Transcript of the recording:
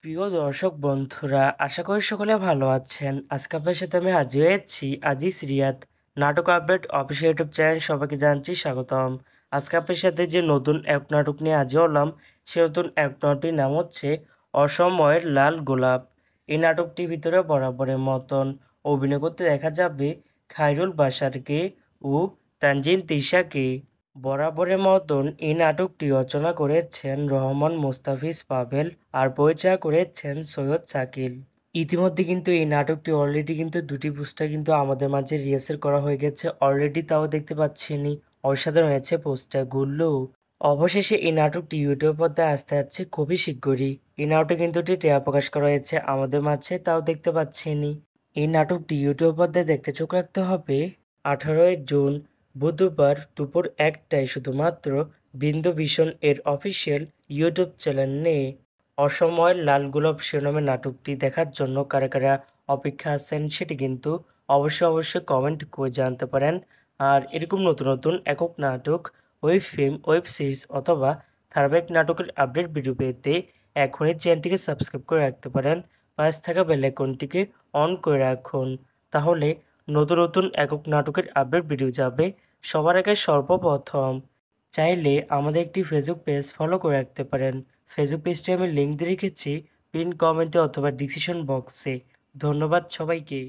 প্রিয় দর্শক বন্ধুরা, আশা করি সকলে ভালো আছেন। আজকে আপনার সাথে আমি হাজির হয়েছি আজিজ রিয়াদ নাটক আপডেট অফিসিয়াল ইউটিউব চ্যানেল। সবাইকে জানাচ্ছি স্বাগতম। আজকে আপনার সাথে যে নতুন এক নাটক নিয়ে হাজির হলাম, সে নতুন এক নাটকটির নাম হচ্ছে অসময়ের লাল গোলাপ। এই নাটকটির ভিতরে বরাবরের মতন অভিনয় করতে দেখা যাবে খায়রুল বাশারকে ও তানজিন তিশাকে। বরাবরের মতন এই নাটকটি রচনা করেছেন রহমান মোস্তাফিজ পাভেল আর পরিচালনা করেছেন সৈয়দ শাকিল। ইতিমধ্যে কিন্তু এই নাটকটি অলরেডি কিন্তু দুটি পোস্টার কিন্তু আমাদের মাঝে রিহার্সেল করা হয়ে গেছে অলরেডি, তাও দেখতে পাচ্ছেনই। অসাধারণ হয়েছে পোস্টারগুলো। অবশেষে এই নাটকটি ইউটিউব পর্দায় আসতে যাচ্ছে খুবই শীঘ্রই। এই নাটকে কিন্তু একটি ট্রেলার প্রকাশ করা হয়েছে আমাদের মাঝে, তাও দেখতে পাচ্ছেনই। এই নাটকটি ইউটিউব পর্দায় দেখতে চোখ রাখতে হবে 18ই জুন বুধবার দুপুর 1টায় শুধুমাত্র বিন্দু ভিশন এর অফিসিয়াল ইউটিউব চ্যানেলে। অসময়ের লাল গোলাপ শিরোনামের নাটকটি দেখার জন্য কারা কারা অপেক্ষা আছেন সেটি কিন্তু অবশ্যই কমেন্ট করে জানতে পারেন। আর এরকম নতুন নতুন একক নাটক, ওয়েব ফিল্ম, ওয়েব সিরিজ অথবা ধারাবাহিক নাটকের আপডেট ভিডিও পেতে এখনই চ্যানেলটিকে সাবস্ক্রাইব করে রাখতে পারেন। পাশে থাকা বেল আইকনটিকে অন করে রাখুন, তাহলে নতুন নতুন একক নাটকের আপডেট ভিডিও যাবে সবার আগে সর্বপ্রথম। চাইলে আমাদের একটি ফেসবুক পেজ ফলো করে রাখতে পারেন। ফেসবুক পেজটি আমি লিঙ্ক দিয়ে রেখেছি পিন কমেন্টে অথবা ডিসক্রিপশন বক্সে। ধন্যবাদ সবাইকে।